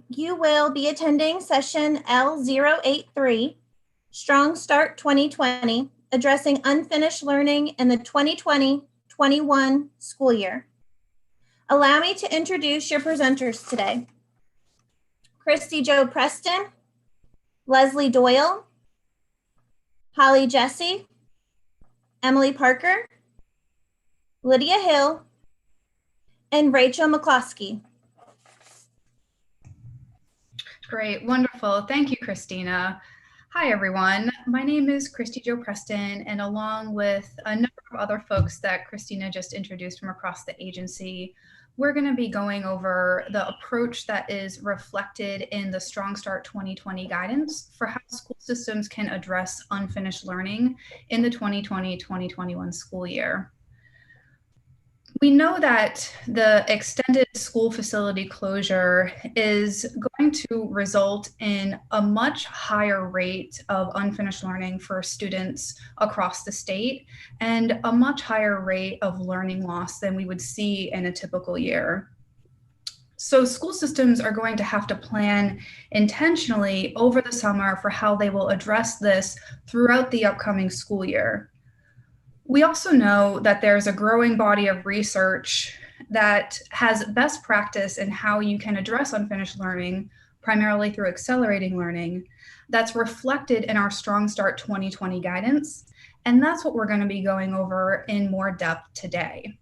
You will be attending session L083, Strong Start 2020, addressing unfinished learning in the 2020-21 school year. Allow me to introduce your presenters today. Christy Jo Preston, Leslie Doyle, Holly Jesse, Emily Parker, Lydia Hill, and Rachel McCloskey. Great, wonderful. Thank you, Christina. Hi, everyone. My name is Christy Jo Preston, and along with a number of other folks that Christina just introduced from across the agency, we're going to be going over the approach that is reflected in the Strong Start 2020 guidance for how school systems can address unfinished learning in the 2020-2021 school year. We know that the extended school facility closure is going to result in a much higher rate of unfinished learning for students across the state and a much higher rate of learning loss than we would see in a typical year. So school systems are going to have to plan intentionally over the summer for how they will address this throughout the upcoming school year. We also know that there's a growing body of research that has best practice in how you can address unfinished learning, primarily through accelerating learning, that's reflected in our Strong Start 2020 guidance. And that's what we're going to be going over in more depth today.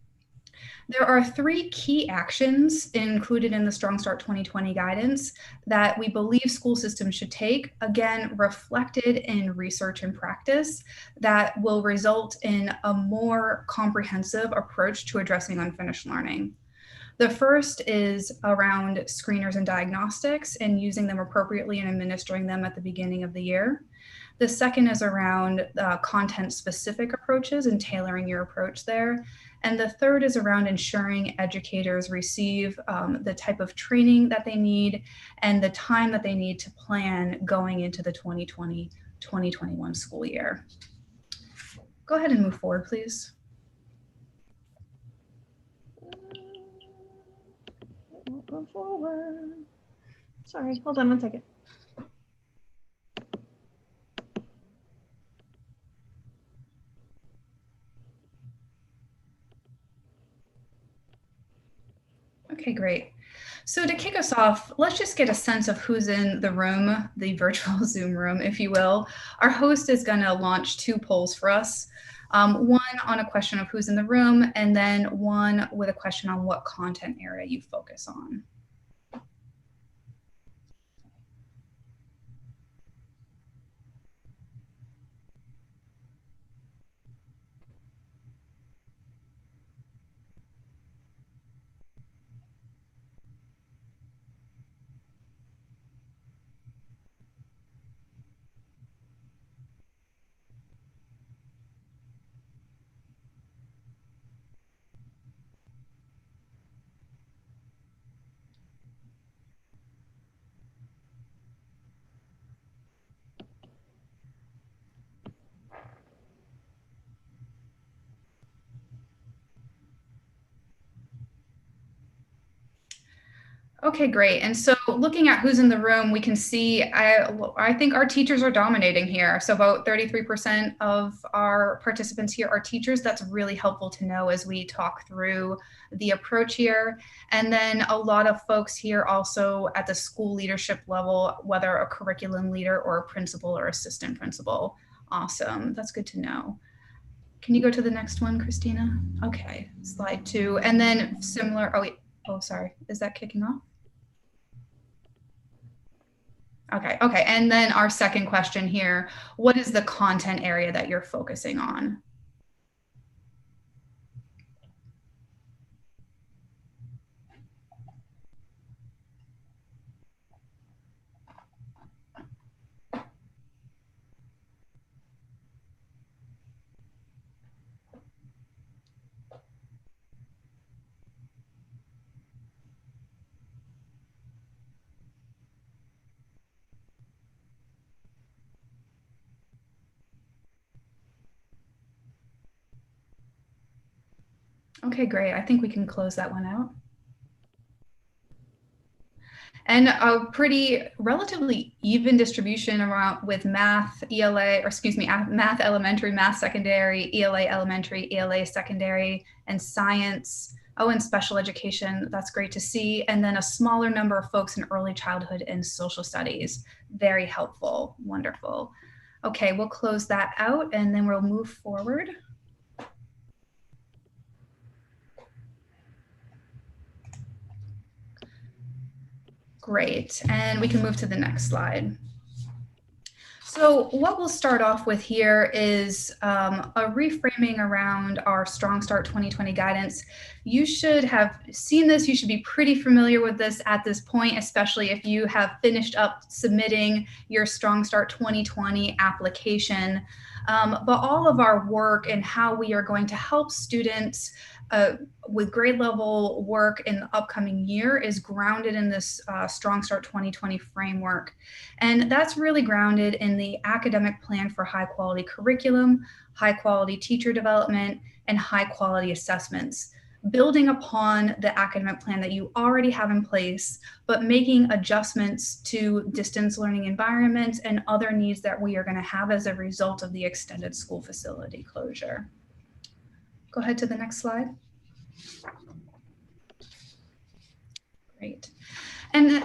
There are 3 key actions included in the Strong Start 2020 guidance that we believe school systems should take, again, reflected in research and practice, that will result in a more comprehensive approach to addressing unfinished learning. The first is around screeners and diagnostics and using them appropriately and administering them at the beginning of the year. The second is around content-specific approaches and tailoring your approach there. And the third is around ensuring educators receive the type of training that they need and the time that they need to plan going into the 2020-2021 school year. Go ahead and move forward, please. Go forward. Sorry, hold on one second. Okay, great. So to kick us off, let's just get a sense of who's in the room, the virtual Zoom room, if you will. Our host is going to launch 2 polls for us, one on a question of who's in the room, and then one with a question on what content area you focus on. Okay, great. And so looking at who's in the room, we can see, I think our teachers are dominating here. So about 33% of our participants here are teachers. That's really helpful to know as we talk through the approach here. And then a lot of folks here also at the school leadership level, whether a curriculum leader or a principal or assistant principal. Awesome, that's good to know. Can you go to the next one, Christina? Okay, slide 2. And then similar, oh, sorry, is that kicking off? Okay. And then our second question here, what is the content area that you're focusing on? Okay, great. I think we can close that one out. And a pretty relatively even distribution around with math, ELA, or excuse me, math elementary, math secondary, ELA elementary, ELA secondary, and science. Oh, and special education, that's great to see. And then a smaller number of folks in early childhood and social studies. Very helpful, wonderful. Okay, we'll close that out and then we'll move forward. Great, and we can move to the next slide. So what we'll start off with here is a reframing around our Strong Start 2020 guidance. You should have seen this. You should be pretty familiar with this at this point, especially if you have finished up submitting your Strong Start 2020 application. But all of our work and how we are going to help students with grade level work in the upcoming year is grounded in this Strong Start 2020 framework. And that's really grounded in the academic plan for high quality curriculum, high quality teacher development, and high quality assessments, building upon the academic plan that you already have in place, but making adjustments to distance learning environments and other needs that we are going to have as a result of the extended school facility closure. Go ahead to the next slide. Great. And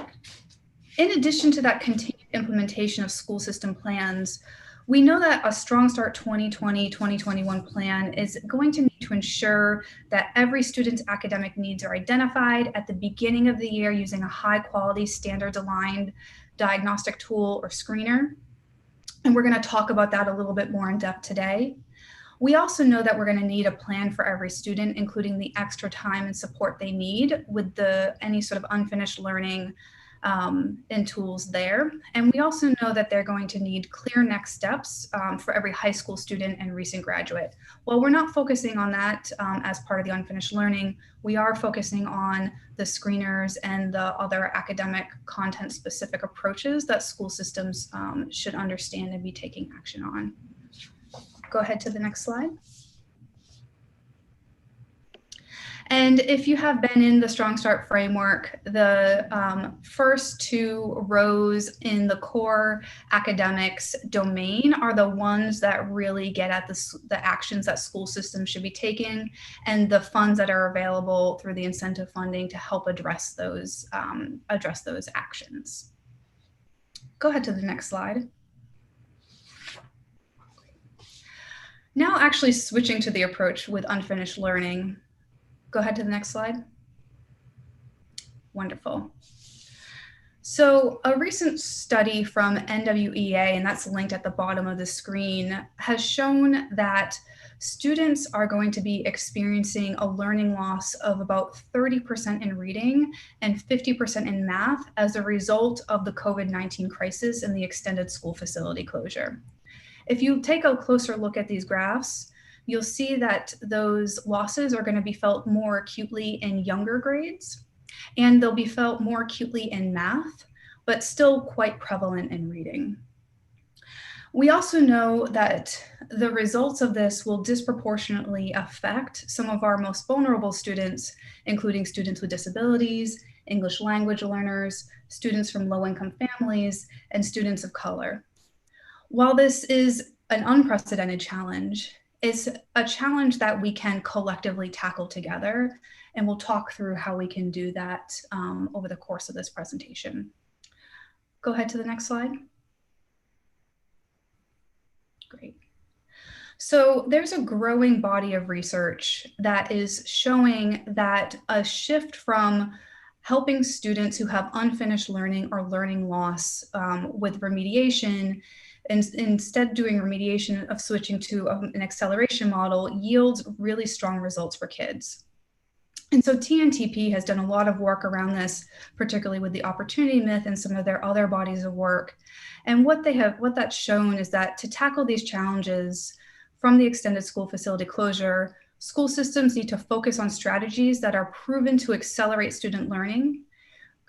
in addition to that continued implementation of school system plans, we know that a Strong Start 2020-2021 plan is going to need to ensure that every student's academic needs are identified at the beginning of the year using a high quality standards aligned diagnostic tool or screener. And we're going to talk about that a little bit more in depth today. We also know that we're going to need a plan for every student, including the extra time and support they need with any sort of unfinished learning and tools there. And we also know that they're going to need clear next steps for every high school student and recent graduate. While we're not focusing on that as part of the unfinished learning, we are focusing on the screeners and the other academic content specific approaches that school systems should understand and be taking action on. Go ahead to the next slide. And if you have been in the Strong Start framework, the first two rows in the core academics domain are the ones that really get at the actions that school systems should be taking and the funds that are available through the incentive funding to help address those actions. Go ahead to the next slide. Now actually switching to the approach with unfinished learning. Go ahead to the next slide. Wonderful. So a recent study from NWEA, and that's linked at the bottom of the screen, has shown that students are going to be experiencing a learning loss of about 30% in reading and 50% in math as a result of the COVID-19 crisis and the extended school facility closure. If you take a closer look at these graphs, you'll see that those losses are going to be felt more acutely in younger grades, and they'll be felt more acutely in math, but still quite prevalent in reading. We also know that the results of this will disproportionately affect some of our most vulnerable students, including students with disabilities, English language learners, students from low-income families, and students of color. While this is an unprecedented challenge, it's a challenge that we can collectively tackle together, and we'll talk through how we can do that over the course of this presentation. Go ahead to the next slide. Great. So there's a growing body of research that is showing that a shift from helping students who have unfinished learning or learning loss with remediation, and instead doing remediation of switching to an acceleration model yields really strong results for kids. And so TNTP has done a lot of work around this, particularly with the opportunity myth and some of their other bodies of work. And what that's shown is that to tackle these challenges from the extended school facility closure, school systems need to focus on strategies that are proven to accelerate student learning,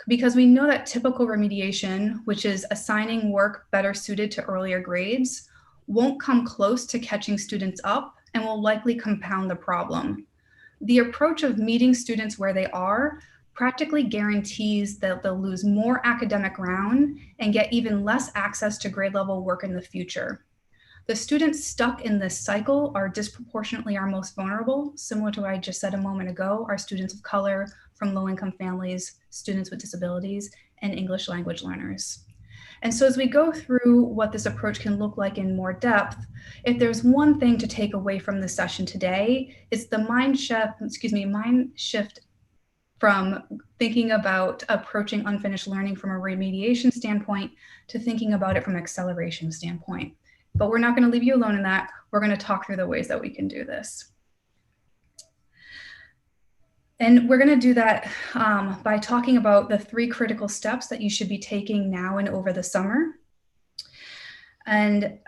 because we know that typical remediation, which is assigning work better suited to earlier grades, won't come close to catching students up and will likely compound the problem. The approach of meeting students where they are practically guarantees that they'll lose more academic ground and get even less access to grade level work in the future. The students stuck in this cycle are disproportionately our most vulnerable, similar to what I just said a moment ago, are students of color, from low-income families, students with disabilities, and English language learners. And so as we go through what this approach can look like in more depth, if there's one thing to take away from this session today, it's the mind shift from thinking about approaching unfinished learning from a remediation standpoint to thinking about it from an acceleration standpoint. But we're not going to leave you alone in that. We're going to talk through the ways that we can do this. And we're going to do that by talking about the 3 critical steps that you should be taking now and over the summer. And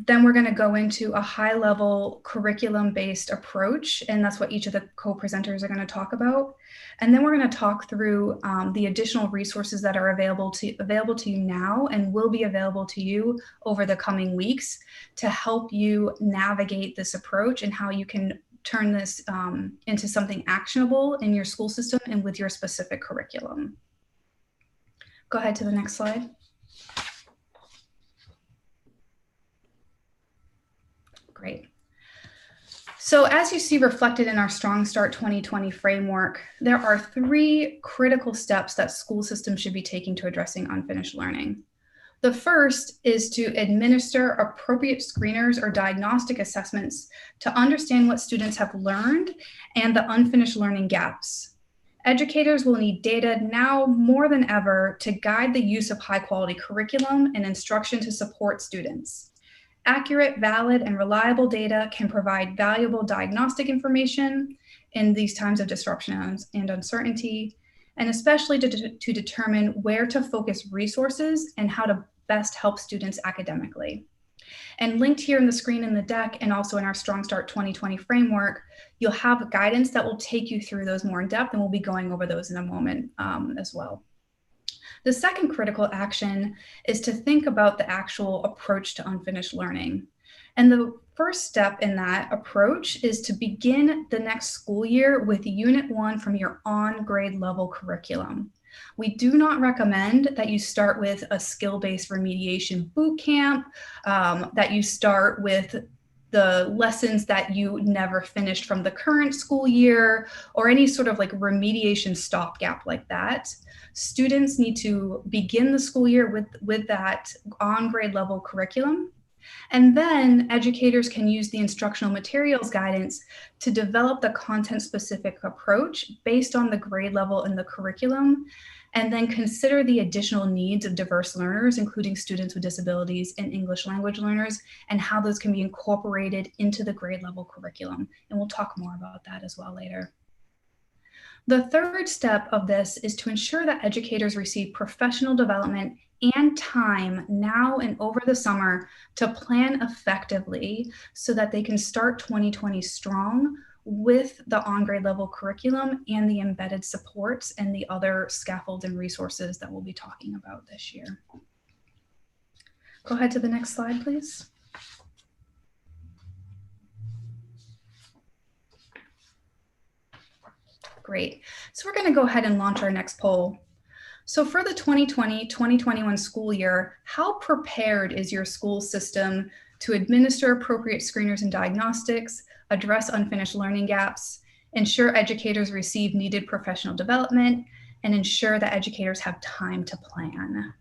then we're going to go into a high-level curriculum-based approach, and that's what each of the co-presenters are going to talk about. And then we're going to talk through the additional resources that are available to you now and will be available to you over the coming weeks to help you navigate this approach and how you can turn this into something actionable in your school system and with your specific curriculum. Go ahead to the next slide. Great. So as you see reflected in our Strong Start 2020 framework, there are 3 critical steps that school systems should be taking to addressing unfinished learning. The first is to administer appropriate screeners or diagnostic assessments to understand what students have learned and the unfinished learning gaps. Educators will need data now more than ever to guide the use of high-quality curriculum and instruction to support students. Accurate, valid, and reliable data can provide valuable diagnostic information in these times of disruption and uncertainty, and especially to determine where to focus resources and how to best help students academically. And linked here in the screen in the deck and also in our Strong Start 2020 framework, you'll have guidance that will take you through those more in depth, and we'll be going over those in a moment as well. The second critical action is to think about the actual approach to unfinished learning. And the first step in that approach is to begin the next school year with Unit 1 from your on-grade level curriculum. We do not recommend that you start with a skill-based remediation boot camp, that you start with the lessons that you never finished from the current school year, or any sort of like remediation stopgap like that. Students need to begin the school year with that on-grade level curriculum. And then educators can use the instructional materials guidance to develop the content-specific approach based on the grade level in the curriculum, and then consider the additional needs of diverse learners, including students with disabilities and English language learners, and how those can be incorporated into the grade level curriculum. And we'll talk more about that as well later. The third step of this is to ensure that educators receive professional development and time now and over the summer to plan effectively so that they can start 2020 strong with the on-grade level curriculum and the embedded supports and the other scaffolds and resources that we'll be talking about this year. Go ahead to the next slide, please. Great. So we're going to go ahead and launch our next poll. So for the 2020-2021 school year, how prepared is your school system to administer appropriate screeners and diagnostics, address unfinished learning gaps, ensure educators receive needed professional development, and ensure that educators have time to plan?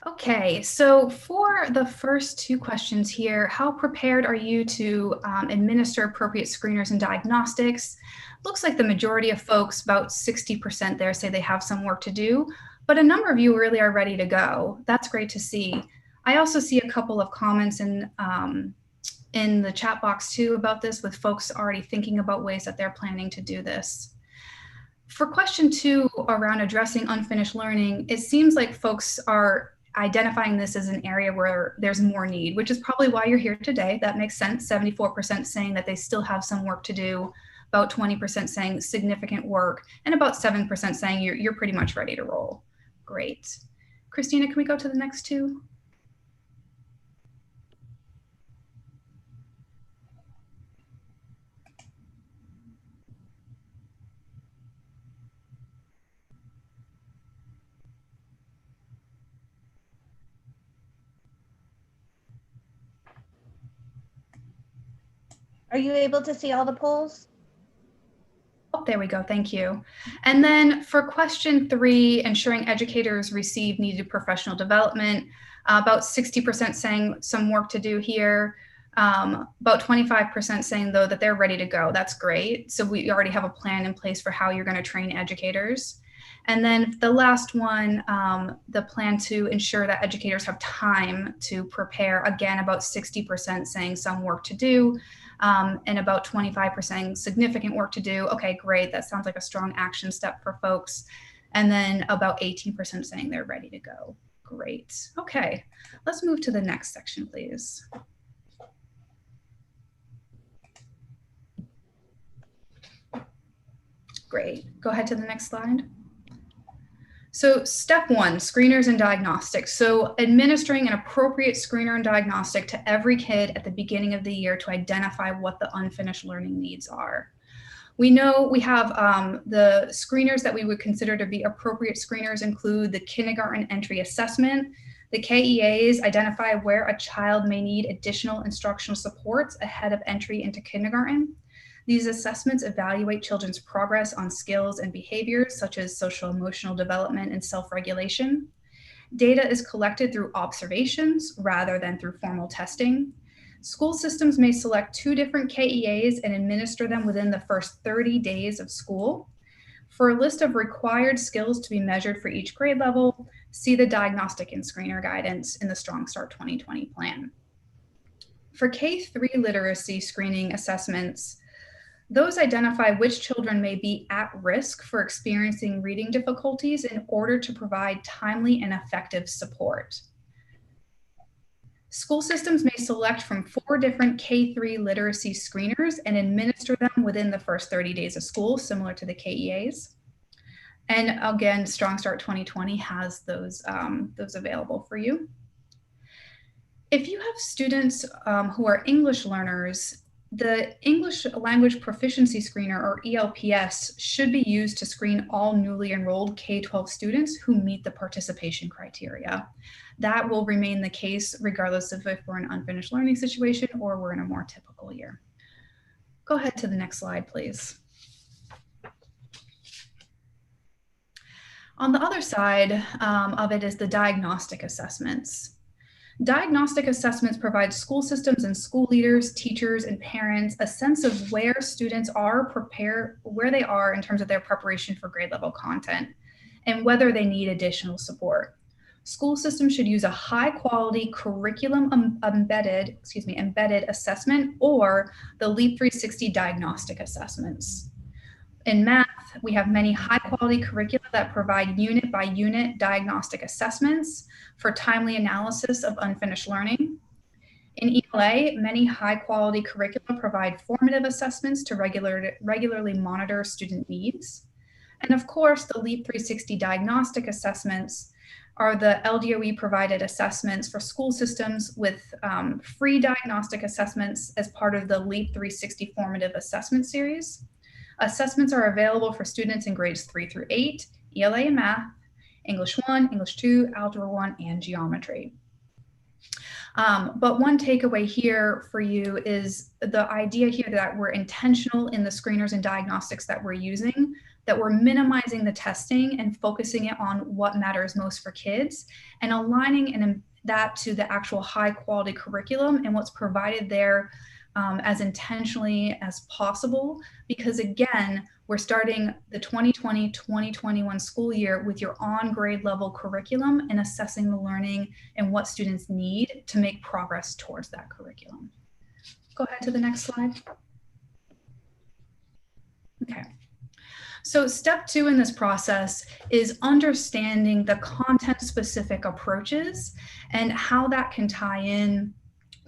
Okay, so for the first two questions here, how prepared are you to administer appropriate screeners and diagnostics? Looks like the majority of folks, about 60% there, say they have some work to do, but a number of you really are ready to go. That's great to see. I also see a couple of comments in the chat box too about this, with folks already thinking about ways that they're planning to do this. For question two around addressing unfinished learning, it seems like folks are identifying this as an area where there's more need, which is probably why you're here today. That makes sense. 74% saying that they still have some work to do, about 20% saying significant work, and about 7% saying you're pretty much ready to roll. Great. Christina, can we go to the next two? Are you able to see all the polls? Oh, there we go. Thank you. And then for question three, ensuring educators receive needed professional development, about 60% saying some work to do here. About 25% saying, though, that they're ready to go. That's great. So we already have a plan in place for how you're going to train educators. And then the last one, the plan to ensure that educators have time to prepare. Again, about 60% saying some work to do. And about 25% significant work to do. Okay, great. That sounds like a strong action step for folks. And then about 18% saying they're ready to go. Great. Okay, let's move to the next section, please. Great. Go ahead to the next slide. So step one, screeners and diagnostics. So administering an appropriate screener and diagnostic to every kid at the beginning of the year to identify what the unfinished learning needs are. We know we have the screeners that we would consider to be appropriate screeners include the kindergarten entry assessment. The KEAs identify where a child may need additional instructional supports ahead of entry into kindergarten. These assessments evaluate children's progress on skills and behaviors such as social emotional development and self-regulation. Data is collected through observations rather than through formal testing. School systems may select two different KEAs and administer them within the first 30 days of school. For a list of required skills to be measured for each grade level, see the diagnostic and screener guidance in the Strong Start 2020 plan. For K-3 literacy screening assessments, those identify which children may be at risk for experiencing reading difficulties in order to provide timely and effective support. School systems may select from 4 different K-3 literacy screeners and administer them within the first 30 days of school, similar to the KEAs. And again, Strong Start 2020 has those available for you. If you have students who are English learners, the English Language Proficiency Screener, or ELPS, should be used to screen all newly enrolled K-12 students who meet the participation criteria. That will remain the case regardless of if we're in an unfinished learning situation or we're in a more typical year. Go ahead to the next slide, please. On the other side of it is the diagnostic assessments. Diagnostic assessments provide school systems and school leaders, teachers, and parents a sense of where students are where they are in terms of their preparation for grade level content and whether they need additional support. School systems should use a high quality curriculum embedded assessment or the LEAP 360 diagnostic assessments. In math, we have many high-quality curricula that provide unit-by-unit diagnostic assessments for timely analysis of unfinished learning. In ELA, many high-quality curricula provide formative assessments to regularly monitor student needs. And of course, the LEAP 360 diagnostic assessments are the LDOE-provided assessments for school systems with free diagnostic assessments as part of the LEAP 360 formative assessment series. Assessments are available for students in grades 3 through 8, ELA and math, English 1, English 2, Algebra 1, and geometry. But one takeaway here for you is the idea here that we're intentional in the screeners and diagnostics that we're using. that we're minimizing the testing and focusing it on what matters most for kids and aligning that to the actual high quality curriculum and what's provided there as intentionally as possible. Because again, we're starting the 2020-2021 school year with your on grade level curriculum and assessing the learning and what students need to make progress towards that curriculum. Go ahead to the next slide. Okay. So step 2 in this process is understanding the content specific approaches and how that can tie in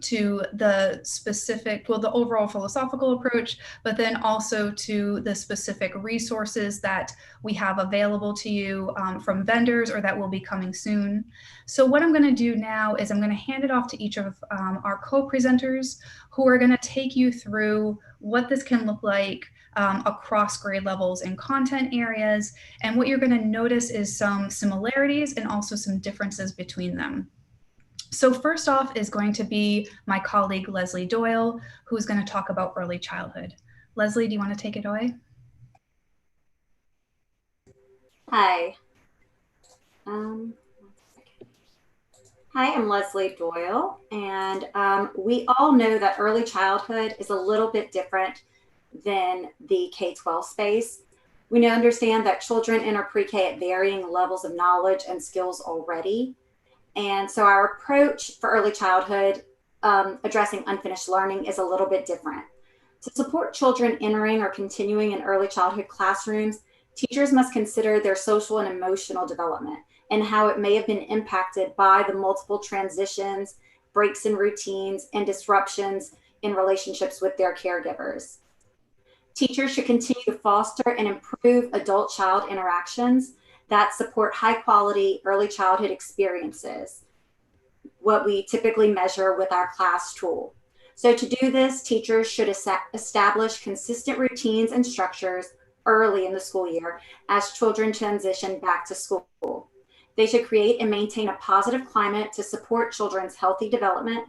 to the specific, well, the overall philosophical approach, but then also to the specific resources that we have available to you from vendors or that will be coming soon. So what I'm going to do now is I'm going to hand it off to each of our co-presenters who are going to take you through what this can look like across grade levels and content areas. And what you're going to notice is some similarities and also some differences between them. So first off is going to be my colleague, Leslie Doyle, who's going to talk about early childhood. Leslie, do you want to take it away? Hi. Hi, I'm Leslie Doyle, and we all know that early childhood is a little bit different than the K-12 space. We understand that children enter pre-K at varying levels of knowledge and skills already. And so our approach for early childhood addressing unfinished learning is a little bit different. To support children entering or continuing in early childhood classrooms, teachers must consider their social and emotional development and how it may have been impacted by the multiple transitions, breaks in routines, and disruptions in relationships with their caregivers. Teachers should continue to foster and improve adult-child interactions that support high-quality early childhood experiences, what we typically measure with our class tool. So to do this, teachers should establish consistent routines and structures early in the school year as children transition back to school. They should create and maintain a positive climate to support children's healthy development.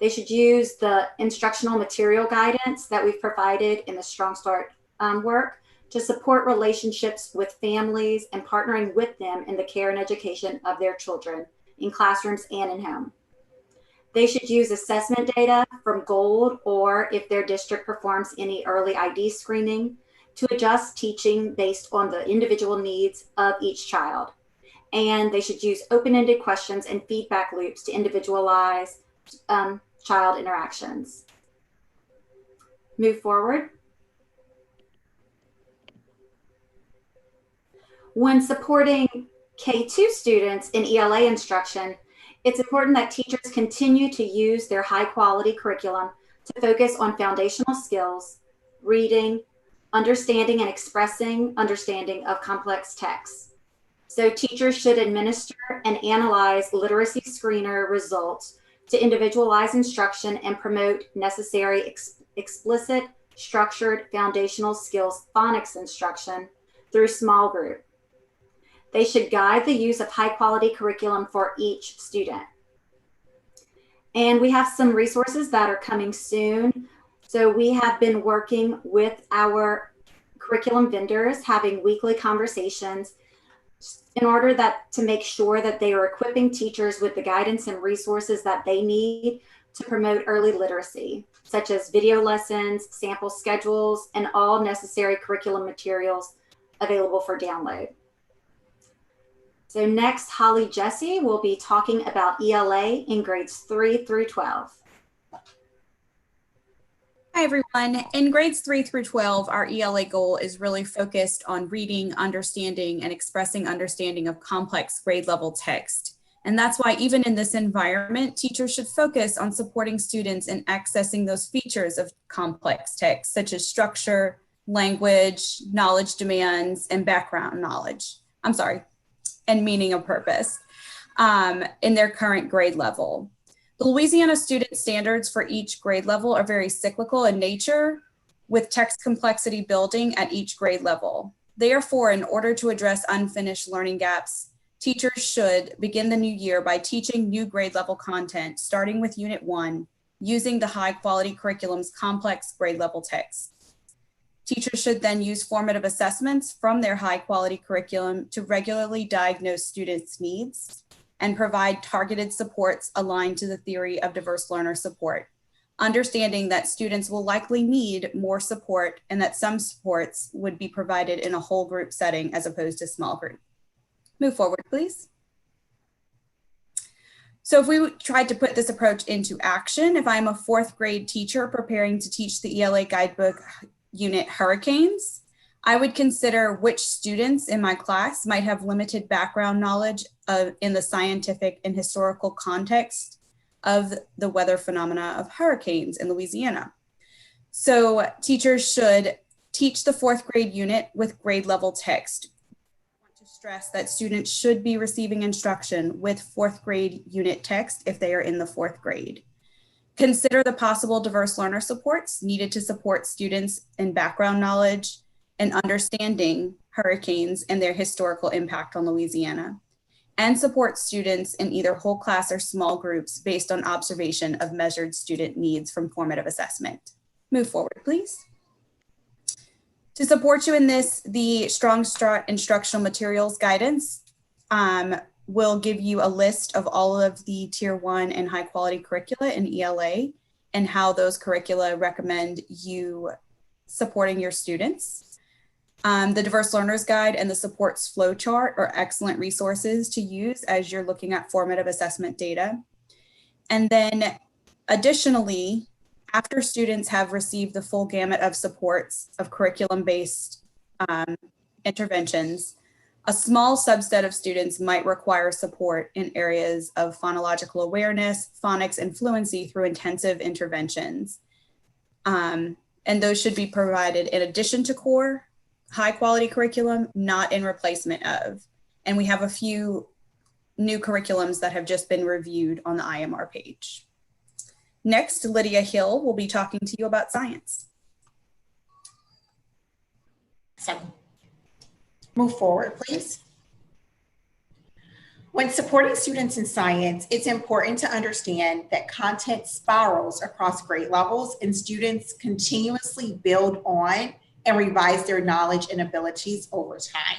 They should use the instructional material guidance that we've provided in the Strong Start work to support relationships with families and partnering with them in the care and education of their children in classrooms and in home. They should use assessment data from GOLD or if their district performs any early ID screening to adjust teaching based on the individual needs of each child. And they should use open-ended questions and feedback loops to individualize child interactions. Move forward. When supporting K-2 students in ELA instruction, it's important that teachers continue to use their high-quality curriculum to focus on foundational skills, reading, understanding and expressing understanding of complex texts. So teachers should administer and analyze literacy screener results to individualize instruction and promote necessary explicit, structured foundational skills phonics instruction through small group. They should guide the use of high quality curriculum for each student. And we have some resources that are coming soon. So we have been working with our curriculum vendors, having weekly conversations in order to make sure that they are equipping teachers with the guidance and resources that they need to promote early literacy, such as video lessons, sample schedules, and all necessary curriculum materials available for download. So next, Holly Jesse will be talking about ELA in grades 3 through 12. Hi, everyone. In grades 3 through 12, our ELA goal is really focused on reading, understanding, and expressing understanding of complex grade level text. And that's why even in this environment, teachers should focus on supporting students in accessing those features of complex text, such as structure, language, knowledge demands, and background knowledge. And meaning of purpose in their current grade level. The Louisiana student standards for each grade level are very cyclical in nature, with text complexity building at each grade level. Therefore, in order to address unfinished learning gaps, teachers should begin the new year by teaching new grade level content, starting with Unit 1, using the high quality curriculum's complex grade level text. Teachers should then use formative assessments from their high quality curriculum to regularly diagnose students' needs and provide targeted supports aligned to the theory of diverse learner support, understanding that students will likely need more support and that some supports would be provided in a whole group setting as opposed to small group. Move forward, please. So if we tried to put this approach into action, if I'm a 4th grade teacher preparing to teach the ELA guidebook unit Hurricanes, I would consider which students in my class might have limited background knowledge in the scientific and historical context of the weather phenomena of hurricanes in Louisiana. So teachers should teach the 4th grade unit with grade level text. I want to stress that students should be receiving instruction with 4th grade unit text if they are in the 4th grade. Consider the possible diverse learner supports needed to support students in background knowledge and understanding hurricanes and their historical impact on Louisiana, and support students in either whole class or small groups based on observation of measured student needs from formative assessment. Move forward, please. To support you in this, the Strong Start instructional materials guidance will give you a list of all of the tier 1 and high quality curricula in ELA and how those curricula recommend you supporting your students. The Diverse Learners Guide and the supports flowchart are excellent resources to use as you're looking at formative assessment data. And then additionally, after students have received the full gamut of supports of curriculum-based interventions, a small subset of students might require support in areas of phonological awareness, phonics, and fluency through intensive interventions. And those should be provided in addition to core, high quality curriculum, not in replacement of. And we have a few new curriculums that have just been reviewed on the IMR page. Next, Lydia Hill will be talking to you about science. So, move forward, please. When supporting students in science, it's important to understand that content spirals across grade levels and students continuously build on and revise their knowledge and abilities over time.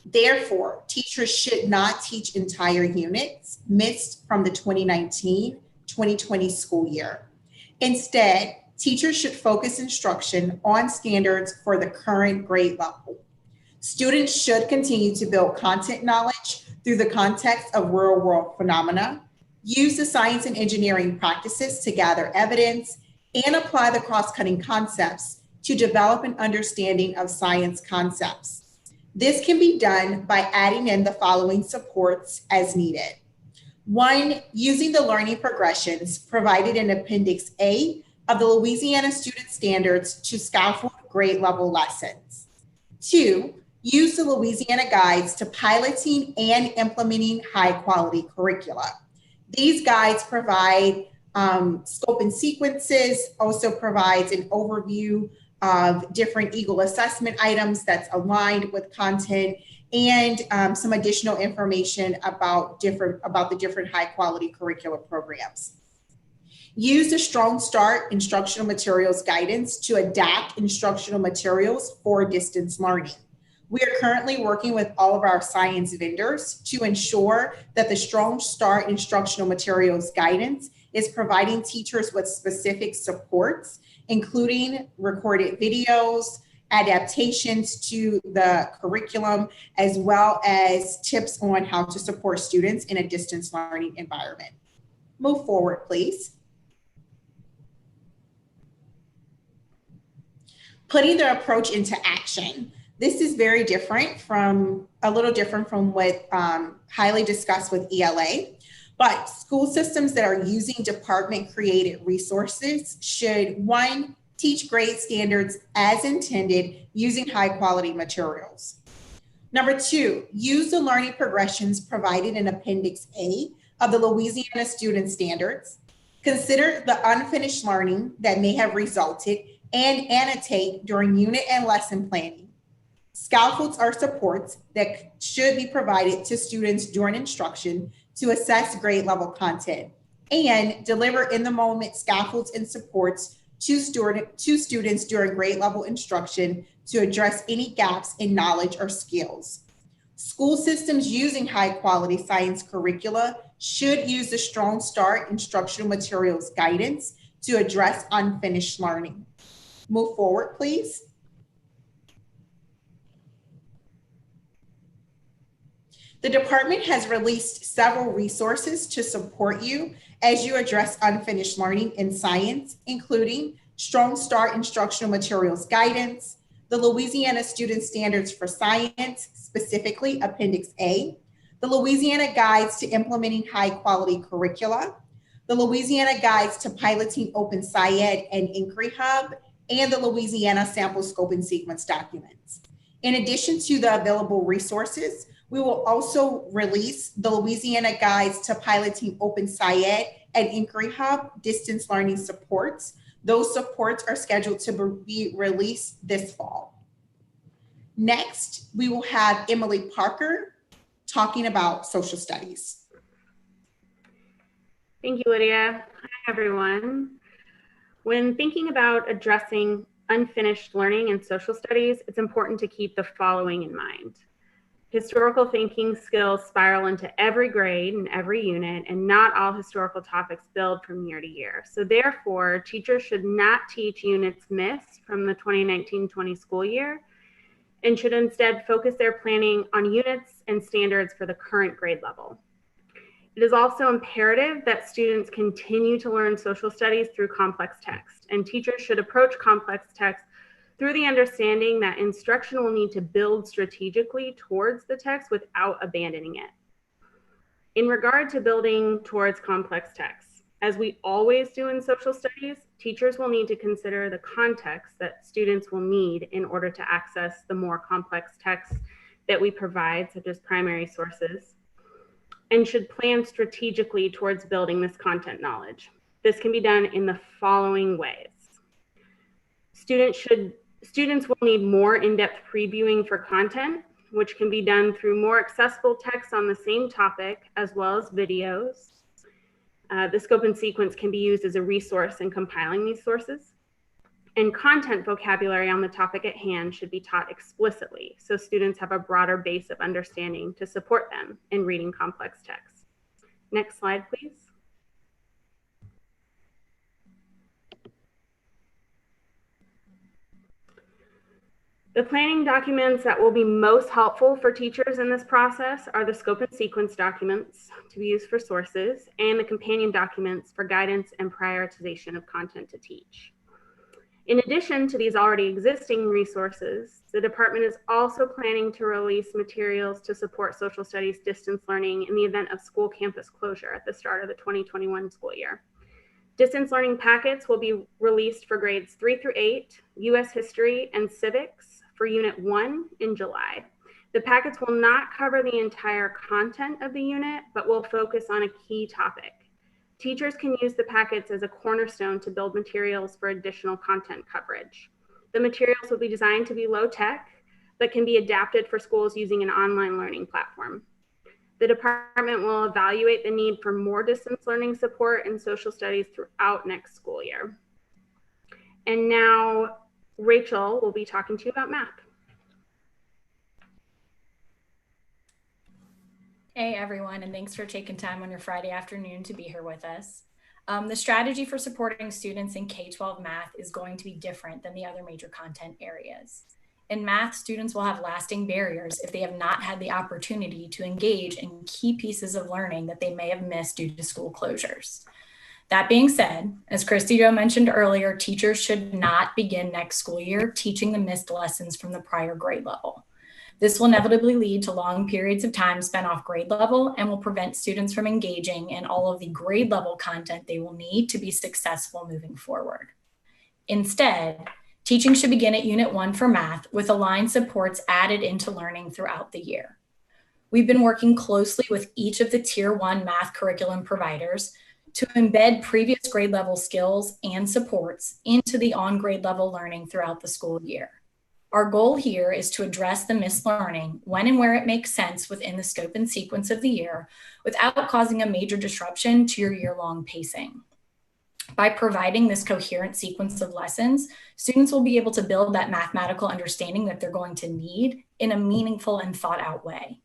Therefore, teachers should not teach entire units missed from the 2019-2020 school year. Instead, teachers should focus instruction on standards for the current grade level. Students should continue to build content knowledge through the context of real-world phenomena, use the science and engineering practices to gather evidence, and apply the cross-cutting concepts to develop an understanding of science concepts. This can be done by adding in the following supports as needed. 1, using the learning progressions provided in Appendix A of the Louisiana Student Standards to scaffold grade level lessons. 2, use the Louisiana guides to piloting and implementing high quality curricula. These guides provide scope and sequences, also provides an overview of different Eagle assessment items that's aligned with content, and some additional information about the different high quality curricular programs. Use the Strong Start instructional materials guidance to adapt instructional materials for distance learning. We are currently working with all of our science vendors to ensure that the Strong Start instructional materials guidance is providing teachers with specific supports, including recorded videos, adaptations to the curriculum, as well as tips on how to support students in a distance learning environment. Move forward, please. Putting the approach into action. This is a little different from what highly discussed with ELA, but school systems that are using department created resources should, 1, teach grade standards as intended using high quality materials. Number 2, use the learning progressions provided in Appendix A of the Louisiana Student Standards. Consider the unfinished learning that may have resulted and annotate during unit and lesson planning. Scaffolds are supports that should be provided to students during instruction to assess grade level content, and deliver in the moment scaffolds and supports to students during grade level instruction to address any gaps in knowledge or skills. School systems using high quality science curricula should use the Strong Start instructional materials guidance to address unfinished learning. Move forward, please. The department has released several resources to support you as you address unfinished learning in science, including Strong Start instructional materials guidance, the Louisiana Student Standards for Science, specifically Appendix A, the Louisiana Guides to Implementing High Quality Curricula, the Louisiana Guides to Piloting Open SciEd and Inquiry Hub, and the Louisiana Sample Scope and Sequence documents. In addition to the available resources, we will also release the Louisiana Guides to Piloting Open SciEd and Inquiry Hub distance learning supports. Those supports are scheduled to be released this fall. Next, we will have Emily Parker talking about social studies. Thank you, Lydia. Hi, everyone. When thinking about addressing unfinished learning in social studies, it's important to keep the following in mind. Historical thinking skills spiral into every grade and every unit, and not all historical topics build from year to year. So therefore, teachers should not teach units missed from the 2019-20 school year, and should instead focus their planning on units and standards for the current grade level. It is also imperative that students continue to learn social studies through complex text, and teachers should approach complex text through the understanding that instruction will need to build strategically towards the text without abandoning it. In regard to building towards complex texts, as we always do in social studies, teachers will need to consider the context that students will need in order to access the more complex texts that we provide, such as primary sources, and should plan strategically towards building this content knowledge. This can be done in the following ways. Students will need more in-depth previewing for content, which can be done through more accessible text on the same topic, as well as videos. The scope and sequence can be used as a resource in compiling these sources. And content vocabulary on the topic at hand should be taught explicitly, so students have a broader base of understanding to support them in reading complex texts. Next slide, please. The planning documents that will be most helpful for teachers in this process are the scope and sequence documents to be used for sources, and the companion documents for guidance and prioritization of content to teach. In addition to these already existing resources, the department is also planning to release materials to support social studies distance learning in the event of school campus closure at the start of the 2021 school year. Distance learning packets will be released for grades 3 through 8, U.S. history, and civics for Unit 1 in July. The packets will not cover the entire content of the unit, but will focus on a key topic. Teachers can use the packets as a cornerstone to build materials for additional content coverage. The materials will be designed to be low tech, but can be adapted for schools using an online learning platform. The department will evaluate the need for more distance learning support in social studies throughout next school year. And now Rachel will be talking to you about math. Hey everyone, and thanks for taking time on your Friday afternoon to be here with us. The strategy for supporting students in K-12 math is going to be different than the other major content areas. In math, students will have lasting barriers if they have not had the opportunity to engage in key pieces of learning that they may have missed due to school closures. That being said, as Christy Jo mentioned earlier, teachers should not begin next school year teaching the missed lessons from the prior grade level. This will inevitably lead to long periods of time spent off grade level and will prevent students from engaging in all of the grade level content they will need to be successful moving forward. Instead, teaching should begin at Unit 1 for math with aligned supports added into learning throughout the year. We've been working closely with each of the Tier 1 math curriculum providers to embed previous grade level skills and supports into the on-grade level learning throughout the school year. Our goal here is to address the missed learning when and where it makes sense within the scope and sequence of the year without causing a major disruption to your year-long pacing. By providing this coherent sequence of lessons, students will be able to build that mathematical understanding that they're going to need in a meaningful and thought out way.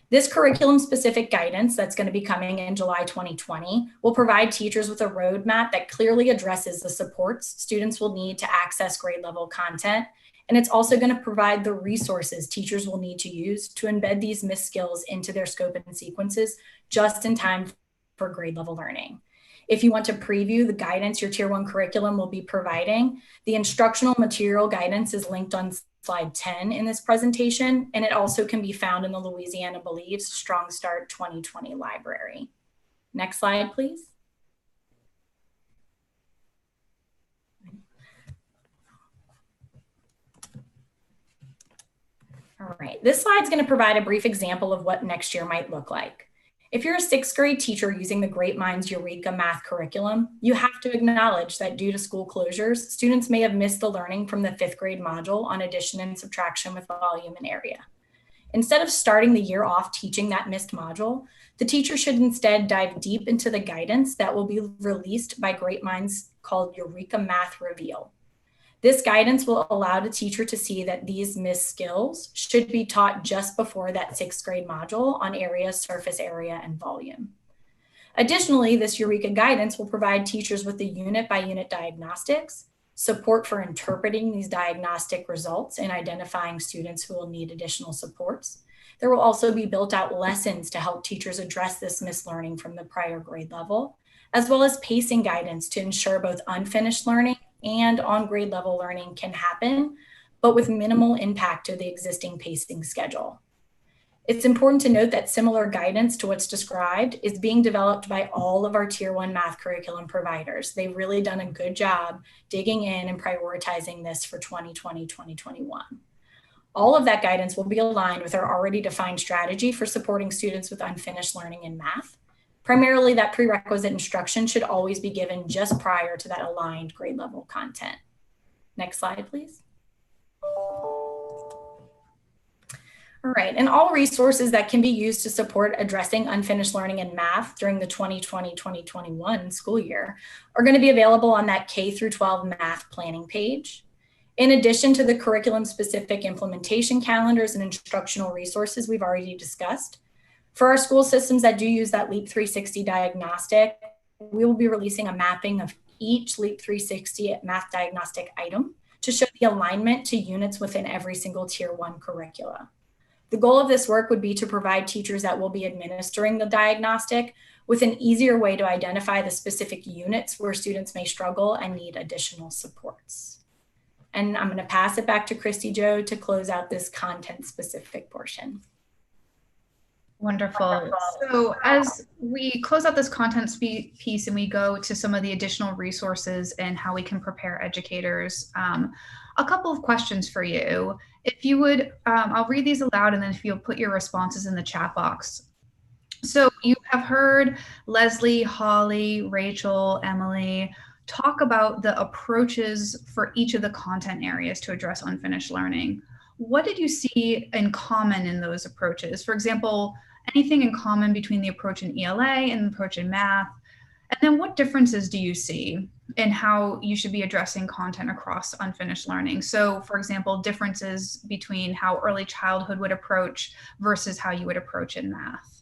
This curriculum specific guidance that's going to be coming in July 2020 will provide teachers with a roadmap that clearly addresses the supports students will need to access grade level content. And it's also going to provide the resources teachers will need to use to embed these missed skills into their scope and sequences just in time for grade level learning. If you want to preview the guidance your Tier 1 curriculum will be providing, the instructional material guidance is linked on slide 10 in this presentation, and it also can be found in the Louisiana Believes Strong Start 2020 library. Next slide, please. All right, this slide is going to provide a brief example of what next year might look like. If you're a 6th grade teacher using the Great Minds Eureka math curriculum, you have to acknowledge that due to school closures, students may have missed the learning from the 5th grade module on addition and subtraction with volume and area. Instead of starting the year off teaching that missed module, the teacher should instead dive deep into the guidance that will be released by Great Minds called Eureka Math Reveal. This guidance will allow the teacher to see that these missed skills should be taught just before that 6th grade module on area, surface area, and volume. Additionally, this Eureka guidance will provide teachers with the unit by unit diagnostics, support for interpreting these diagnostic results and identifying students who will need additional supports. There will also be built out lessons to help teachers address this missed learning from the prior grade level, as well as pacing guidance to ensure both unfinished learning and on grade level learning can happen, but with minimal impact to the existing pacing schedule. It's important to note that similar guidance to what's described is being developed by all of our Tier 1 math curriculum providers. They've really done a good job digging in and prioritizing this for 2020-2021. All of that guidance will be aligned with our already defined strategy for supporting students with unfinished learning in math. Primarily, that prerequisite instruction should always be given just prior to that aligned grade level content. Next slide, please. All right, and all resources that can be used to support addressing unfinished learning in math during the 2020-2021 school year are going to be available on that K-12 math planning page. In addition to the curriculum-specific implementation calendars and instructional resources we've already discussed, for our school systems that do use that LEAP 360 diagnostic, we will be releasing a mapping of each LEAP 360 math diagnostic item to show the alignment to units within every single Tier 1 curricula. The goal of this work would be to provide teachers that will be administering the diagnostic with an easier way to identify the specific units where students may struggle and need additional supports. And I'm going to pass it back to Christy Jo to close out this content-specific portion. Wonderful. So as we close out this content piece and we go to some of the additional resources and how we can prepare educators, a couple of questions for you. If you would, I'll read these aloud and then if you'll put your responses in the chat box. So you have heard Leslie, Holly, Rachel, Emily talk about the approaches for each of the content areas to address unfinished learning. What did you see in common in those approaches? For example, anything in common between the approach in ELA and the approach in math? And then what differences do you see in how you should be addressing content across unfinished learning? So for example, differences between how early childhood would approach versus how you would approach in math.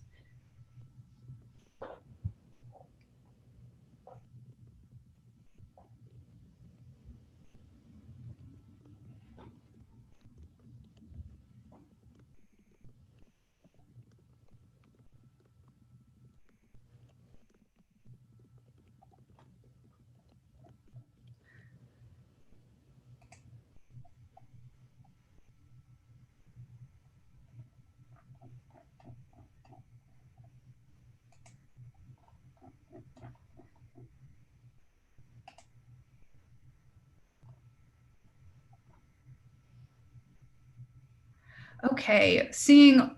Okay, seeing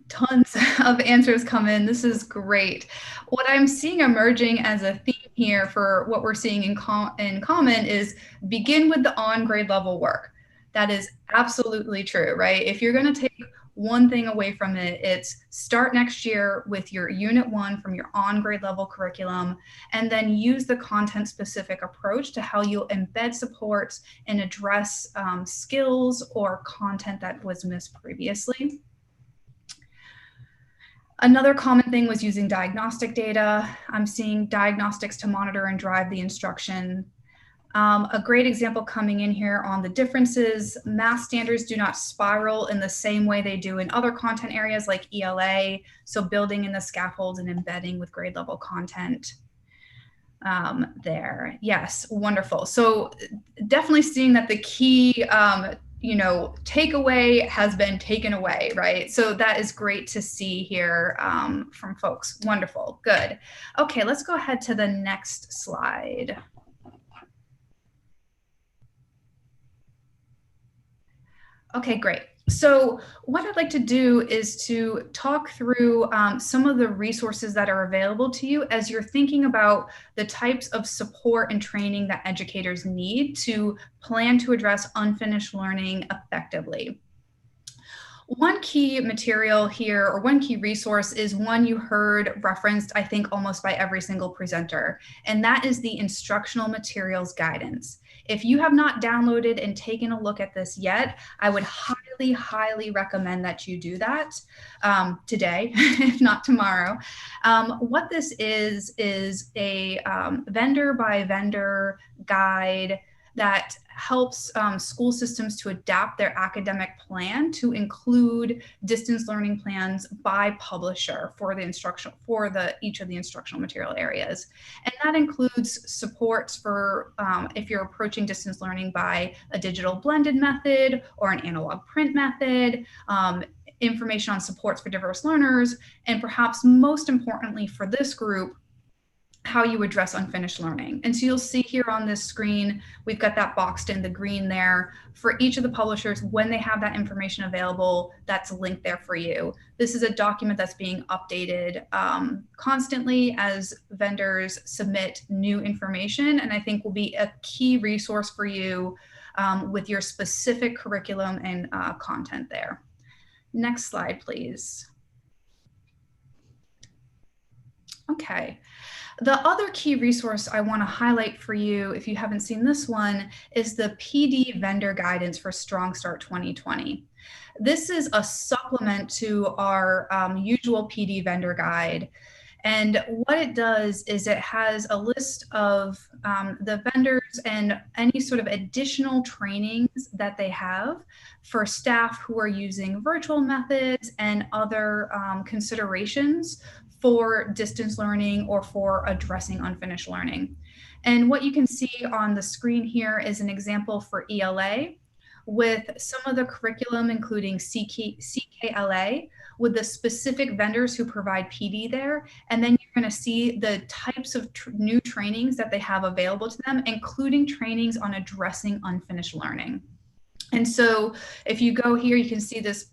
tons of answers come in. This is great. What I'm seeing emerging as a theme here for what we're seeing in common is begin with the on grade level work. That is absolutely true, right? If you're going to take one thing away from it. It's start next year with your Unit 1 from your on grade level curriculum, and then use the content specific approach to how you'll embed supports and address skills or content that was missed previously. Another common thing was using diagnostic data. I'm seeing diagnostics to monitor and drive the instruction. A great example coming in here on the differences: math standards do not spiral in the same way they do in other content areas like ELA. So building in the scaffolds and embedding with grade level content there. Yes, wonderful. So definitely seeing that the key takeaway has been taken away, right? So that is great to see here from folks. Wonderful, good. Okay, let's go ahead to the next slide. Okay, great. So what I'd like to do is to talk through some of the resources that are available to you as you're thinking about the types of support and training that educators need to plan to address unfinished learning effectively. One key material here, or one key resource, is one you heard referenced, I think, almost by every single presenter, and that is the instructional materials guidance. If you have not downloaded and taken a look at this yet, I would highly, highly recommend that you do that today, if not tomorrow. What this is a vendor by vendor guide that helps school systems to adapt their academic plan to include distance learning plans by publisher for each of the instructional material areas. And that includes supports for if you're approaching distance learning by a digital blended method or an analog print method, information on supports for diverse learners, and perhaps most importantly for this group, how you address unfinished learning. And so you'll see here on this screen, we've got that boxed in the green there for each of the publishers. When they have that information available, that's linked there for you. This is a document that's being updated constantly as vendors submit new information, and I think will be a key resource for you with your specific curriculum and content there. Next slide, please. Okay. The other key resource I want to highlight for you, if you haven't seen this one, is the PD vendor guidance for Strong Start 2020. This is a supplement to our usual PD vendor guide. And what it does is it has a list of the vendors and any sort of additional trainings that they have for staff who are using virtual methods and other considerations for distance learning or for addressing unfinished learning. And what you can see on the screen here is an example for ELA with some of the curriculum, including CKLA, with the specific vendors who provide PD there. And then you're going to see the types of new trainings that they have available to them, including trainings on addressing unfinished learning. And so if you go here, you can see this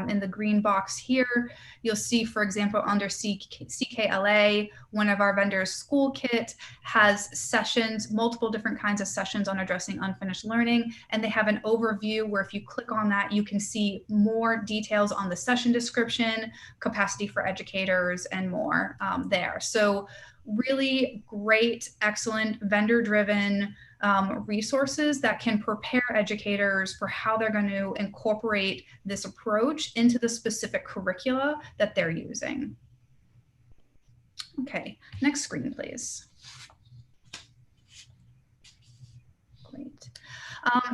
in the green box here. You'll see, for example, under CKLA, one of our vendors, School Kit, has sessions, multiple different kinds of sessions on addressing unfinished learning. And they have an overview where if you click on that, you can see more details on the session description, capacity for educators, and more there. So really great, excellent, vendor-driven resources that can prepare educators for how they're going to incorporate this approach into the specific curricula that they're using. Okay, next screen, please. Great.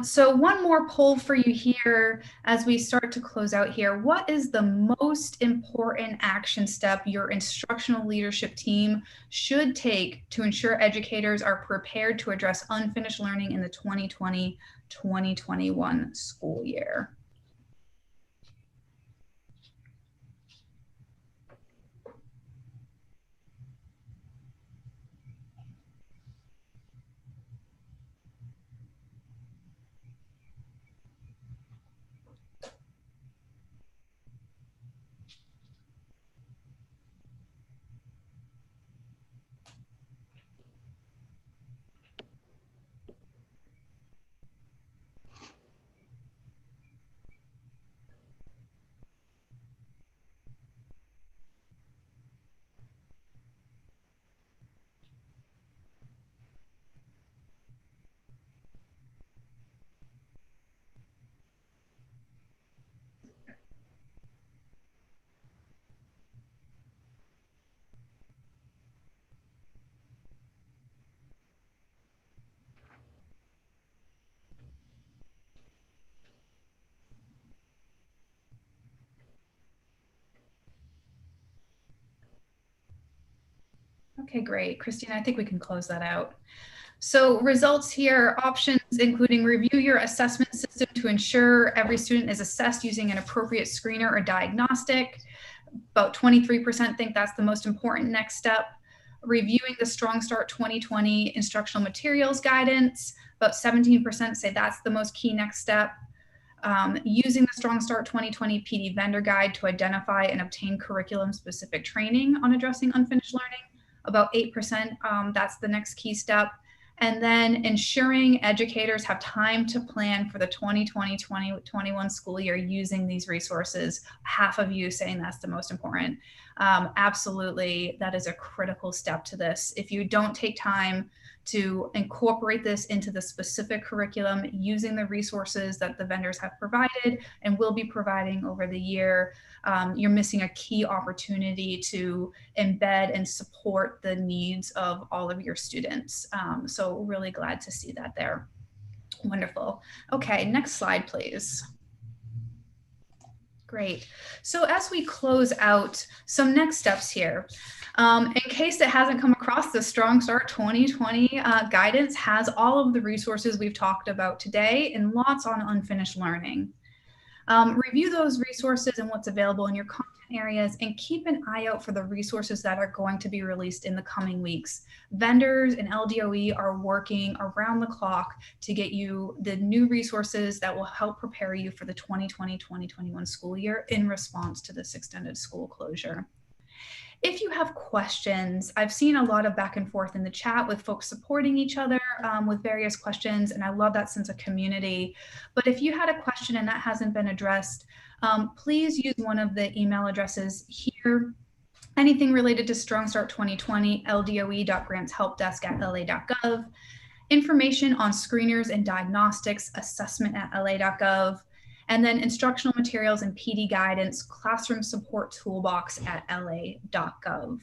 So one more poll for you here as we start to close out here. What is the most important action step your instructional leadership team should take to ensure educators are prepared to address unfinished learning in the 2020-2021 school year? Okay, great. Christina, I think we can close that out. So results here, options including review your assessment system to ensure every student is assessed using an appropriate screener or diagnostic. About 23% think that's the most important next step. Reviewing the Strong Start 2020 instructional materials guidance. About 17% say that's the most key next step. Using the Strong Start 2020 PD vendor guide to identify and obtain curriculum specific training on addressing unfinished learning. About 8%, that's the next key step. And then ensuring educators have time to plan for the 2020-2021 school year using these resources. Half of you saying that's the most important. Absolutely, that is a critical step to this. If you don't take time to incorporate this into the specific curriculum using the resources that the vendors have provided and will be providing over the year, you're missing a key opportunity to embed and support the needs of all of your students. So really glad to see that there. Wonderful. Okay, next slide, please. Great. So as we close out, some next steps here. In case it hasn't come across, the Strong Start 2020 guidance has all of the resources we've talked about today and lots on unfinished learning. Review those resources and what's available in your content areas, and keep an eye out for the resources that are going to be released in the coming weeks. Vendors and LDOE are working around the clock to get you the new resources that will help prepare you for the 2020-2021 school year in response to this extended school closure. If you have questions, I've seen a lot of back and forth in the chat with folks supporting each other with various questions, and I love that sense of community. But if you had a question and that hasn't been addressed, please use one of the email addresses here. Anything related to Strong Start 2020, ldoe.grantshelpdesk@la.gov. Information on screeners and diagnostics, assessment@la.gov. And then instructional materials and PD guidance, classroom support toolbox at la.gov.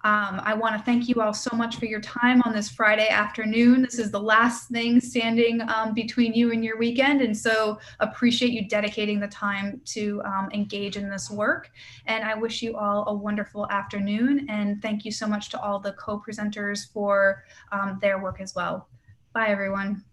I want to thank you all so much for your time on this Friday afternoon. This is the last thing standing between you and your weekend, and so appreciate you dedicating the time to engage in this work. And I wish you all a wonderful afternoon, and thank you so much to all the co-presenters for their work as well. Bye, everyone.